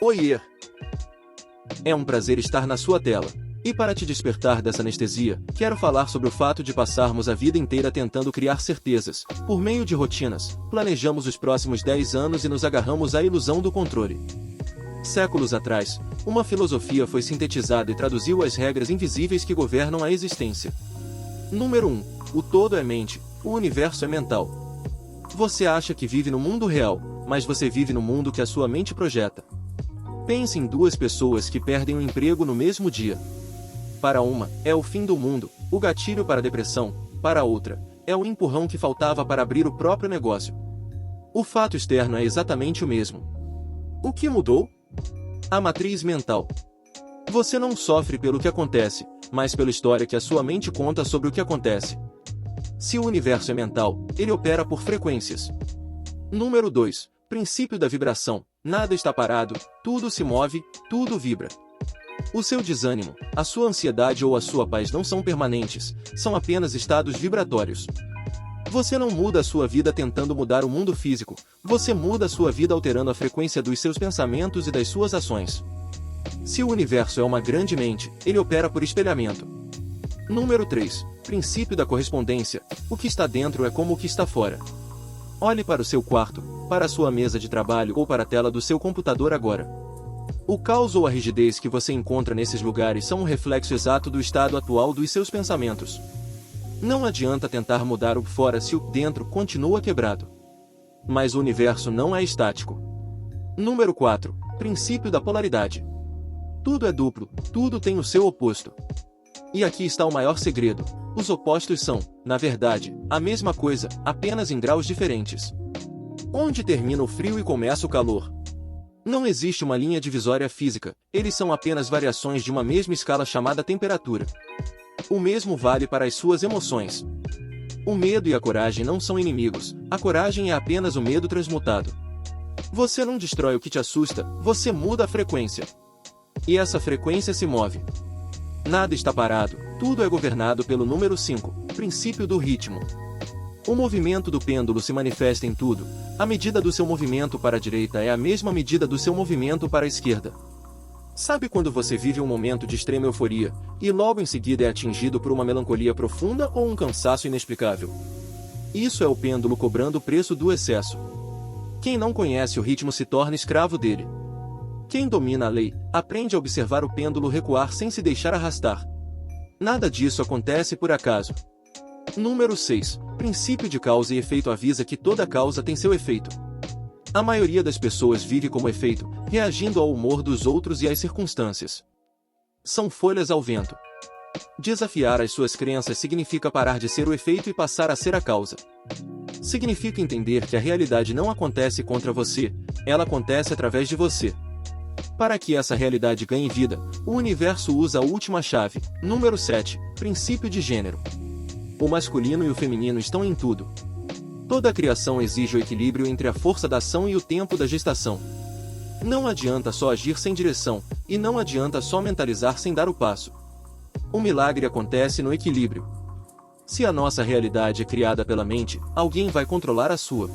Oiê! É um prazer estar na sua tela. E para te despertar dessa anestesia, quero falar sobre o fato de passarmos a vida inteira tentando criar certezas. Por meio de rotinas, planejamos os próximos 10 anos e nos agarramos à ilusão do controle. Séculos atrás, uma filosofia foi sintetizada e traduziu as regras invisíveis que governam a existência. Número 1. O todo é mente, o universo é mental. Você acha que vive no mundo real, mas você vive no mundo que a sua mente projeta. Pense em duas pessoas que perdem o emprego no mesmo dia. Para uma, é o fim do mundo, o gatilho para a depressão; para a outra, é o empurrão que faltava para abrir o próprio negócio. O fato externo é exatamente o mesmo. O que mudou? A matriz mental. Você não sofre pelo que acontece, mas pela história que a sua mente conta sobre o que acontece. Se o universo é mental, ele opera por frequências. Número 2. Princípio da vibração. Nada está parado, tudo se move, tudo vibra. O seu desânimo, a sua ansiedade ou a sua paz não são permanentes, são apenas estados vibratórios. Você não muda a sua vida tentando mudar o mundo físico, você muda a sua vida alterando a frequência dos seus pensamentos e das suas ações. Se o universo é uma grande mente, ele opera por espelhamento. Número 3. Princípio da correspondência. O que está dentro é como o que está fora. Olhe para o seu quarto, para a sua mesa de trabalho ou para a tela do seu computador agora. O caos ou a rigidez que você encontra nesses lugares são um reflexo exato do estado atual dos seus pensamentos. Não adianta tentar mudar o fora se o dentro continua quebrado. Mas o universo não é estático. Número 4. Princípio da polaridade. Tudo é duplo, tudo tem o seu oposto. E aqui está o maior segredo: os opostos são, na verdade, a mesma coisa, apenas em graus diferentes. Onde termina o frio e começa o calor? Não existe uma linha divisória física, eles são apenas variações de uma mesma escala chamada temperatura. O mesmo vale para as suas emoções. O medo e a coragem não são inimigos, a coragem é apenas o medo transmutado. Você não destrói o que te assusta, você muda a frequência. E essa frequência se move. Nada está parado, tudo é governado pelo número 5, princípio do ritmo. O movimento do pêndulo se manifesta em tudo. A medida do seu movimento para a direita é a mesma medida do seu movimento para a esquerda. Sabe quando você vive um momento de extrema euforia, e logo em seguida é atingido por uma melancolia profunda ou um cansaço inexplicável? Isso é o pêndulo cobrando o preço do excesso. Quem não conhece o ritmo se torna escravo dele. Quem domina a lei, aprende a observar o pêndulo recuar sem se deixar arrastar. Nada disso acontece por acaso. Número 6. Princípio de causa e efeito avisa que toda causa tem seu efeito. A maioria das pessoas vive como efeito, reagindo ao humor dos outros e às circunstâncias. São folhas ao vento. Desafiar as suas crenças significa parar de ser o efeito e passar a ser a causa. Significa entender que a realidade não acontece contra você, ela acontece através de você. Para que essa realidade ganhe vida, o universo usa a última chave, número 7, princípio de gênero. O masculino e o feminino estão em tudo. Toda a criação exige o equilíbrio entre a força da ação e o tempo da gestação. Não adianta só agir sem direção, e não adianta só mentalizar sem dar o passo. O milagre acontece no equilíbrio. Se a nossa realidade é criada pela mente, alguém vai controlar a sua.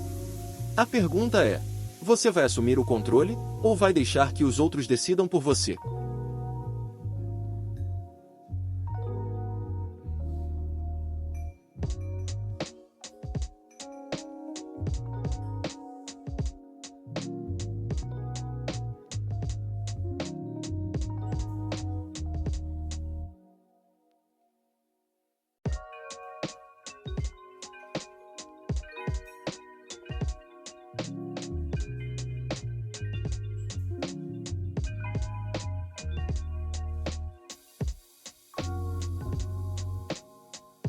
A pergunta é: você vai assumir o controle, ou vai deixar que os outros decidam por você?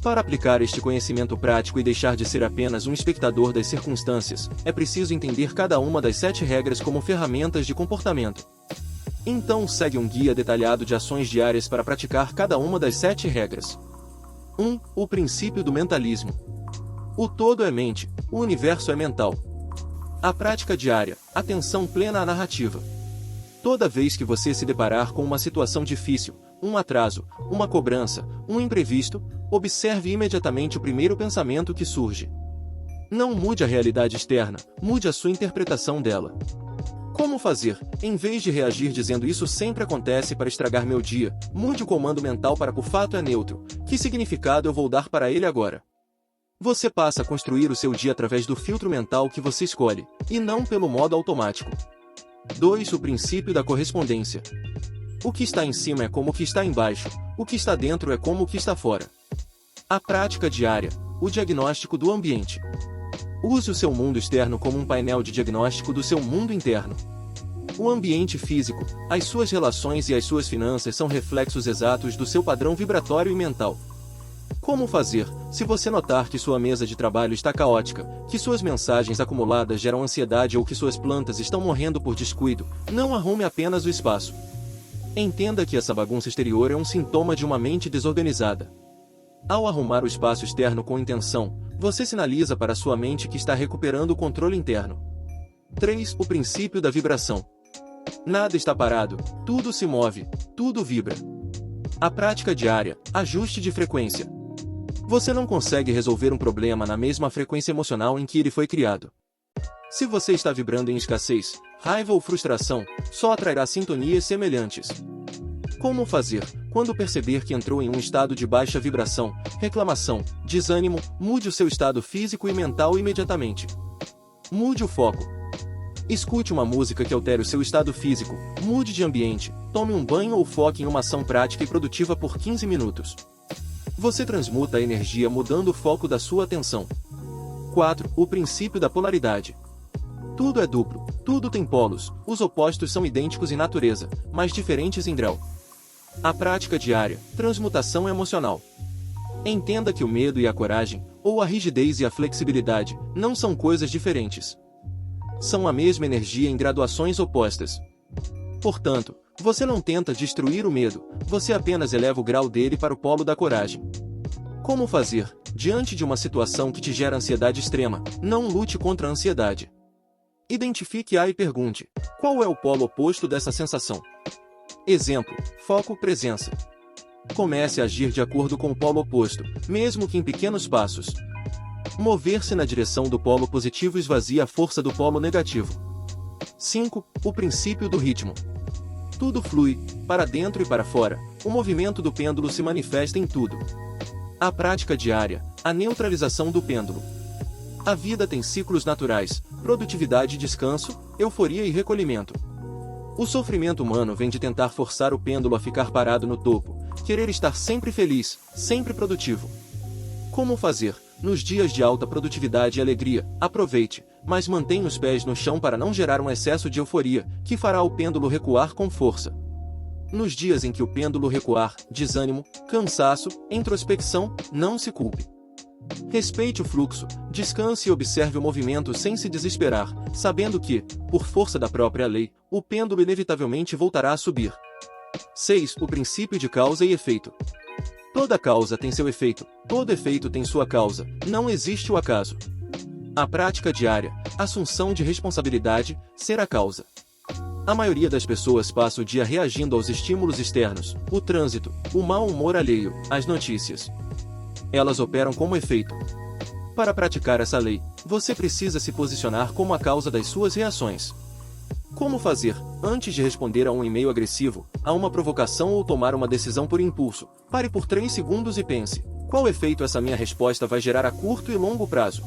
Para aplicar este conhecimento prático e deixar de ser apenas um espectador das circunstâncias, é preciso entender cada uma das 7 regras como ferramentas de comportamento. Então segue um guia detalhado de ações diárias para praticar cada uma das 7 regras. 1. O princípio do mentalismo. O todo é mente, o universo é mental. A prática diária, atenção plena à narrativa. Toda vez que você se deparar com uma situação difícil, um atraso, uma cobrança, um imprevisto, observe imediatamente o primeiro pensamento que surge. Não mude a realidade externa, mude a sua interpretação dela. Como fazer? Em vez de reagir dizendo isso sempre acontece para estragar meu dia, mude o comando mental para o fato é neutro. Que significado eu vou dar para ele agora? Você passa a construir o seu dia através do filtro mental que você escolhe, e não pelo modo automático. 2. O princípio da correspondência. O que está em cima é como o que está embaixo, o que está dentro é como o que está fora. A prática diária, o diagnóstico do ambiente. Use o seu mundo externo como um painel de diagnóstico do seu mundo interno. O ambiente físico, as suas relações e as suas finanças são reflexos exatos do seu padrão vibratório e mental. Como fazer, se você notar que sua mesa de trabalho está caótica, que suas mensagens acumuladas geram ansiedade ou que suas plantas estão morrendo por descuido, não arrume apenas o espaço. Entenda que essa bagunça exterior é um sintoma de uma mente desorganizada. Ao arrumar o espaço externo com intenção, você sinaliza para sua mente que está recuperando o controle interno. 3. O princípio da vibração. Nada está parado, tudo se move, tudo vibra. A prática diária, ajuste de frequência. Você não consegue resolver um problema na mesma frequência emocional em que ele foi criado. Se você está vibrando em escassez, raiva ou frustração, só atrairá sintonias semelhantes. Como fazer? Quando perceber que entrou em um estado de baixa vibração, reclamação, desânimo, mude o seu estado físico e mental imediatamente. Mude o foco. Escute uma música que altere o seu estado físico, mude de ambiente, tome um banho ou foque em uma ação prática e produtiva por 15 minutos. Você transmuta a energia mudando o foco da sua atenção. 4. O princípio da polaridade. Tudo é duplo, tudo tem polos, os opostos são idênticos em natureza, mas diferentes em grau. A prática diária, transmutação emocional. Entenda que o medo e a coragem, ou a rigidez e a flexibilidade, não são coisas diferentes. São a mesma energia em graduações opostas. Portanto, você não tenta destruir o medo, você apenas eleva o grau dele para o polo da coragem. Como fazer? Diante de uma situação que te gera ansiedade extrema, não lute contra a ansiedade. Identifique-a e pergunte: qual é o polo oposto dessa sensação? Exemplo, foco, presença. Comece a agir de acordo com o polo oposto, mesmo que em pequenos passos. Mover-se na direção do polo positivo esvazia a força do polo negativo. 5. O princípio do ritmo. Tudo flui, para dentro e para fora, o movimento do pêndulo se manifesta em tudo. A prática diária, a neutralização do pêndulo. A vida tem ciclos naturais, produtividade e descanso, euforia e recolhimento. O sofrimento humano vem de tentar forçar o pêndulo a ficar parado no topo, querer estar sempre feliz, sempre produtivo. Como fazer? Nos dias de alta produtividade e alegria, aproveite, mas mantenha os pés no chão para não gerar um excesso de euforia, que fará o pêndulo recuar com força. Nos dias em que o pêndulo recuar, desânimo, cansaço, introspecção, não se culpe. Respeite o fluxo, descanse e observe o movimento sem se desesperar, sabendo que, por força da própria lei, o pêndulo inevitavelmente voltará a subir. 6. O princípio de causa e efeito. Toda causa tem seu efeito, todo efeito tem sua causa, não existe o acaso. A prática diária, assunção de responsabilidade, ser a causa. A maioria das pessoas passa o dia reagindo aos estímulos externos, o trânsito, o mau humor alheio, as notícias. Elas operam como efeito. Para praticar essa lei, você precisa se posicionar como a causa das suas reações. Como fazer? Antes de responder a um e-mail agressivo, a uma provocação ou tomar uma decisão por impulso, pare por 3 segundos e pense: qual efeito essa minha resposta vai gerar a curto e longo prazo?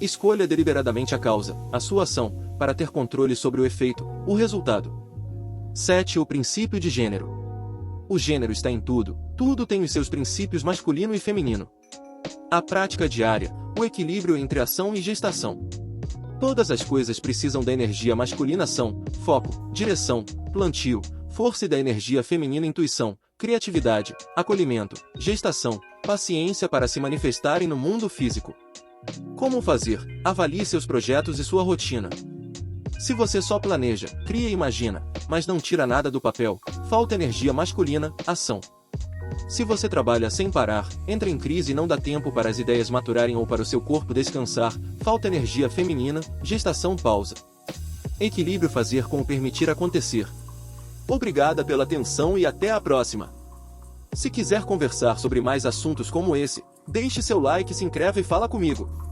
Escolha deliberadamente a causa, a sua ação, para ter controle sobre o efeito, o resultado. 7. O princípio de gênero. O gênero está em tudo, tudo tem os seus princípios masculino e feminino. A prática diária, o equilíbrio entre ação e gestação. Todas as coisas precisam da energia masculina ação, foco, direção, plantio, força e da energia feminina intuição, criatividade, acolhimento, gestação, paciência para se manifestarem no mundo físico. Como fazer? Avalie seus projetos e sua rotina. Se você só planeja, cria e imagina, mas não tira nada do papel, falta energia masculina, ação. Se você trabalha sem parar, entra em crise e não dá tempo para as ideias maturarem ou para o seu corpo descansar, falta energia feminina, gestação pausa. Equilíbrio fazer com o permitir acontecer. Obrigada pela atenção e até a próxima! Se quiser conversar sobre mais assuntos como esse, deixe seu like, se inscreve e fala comigo.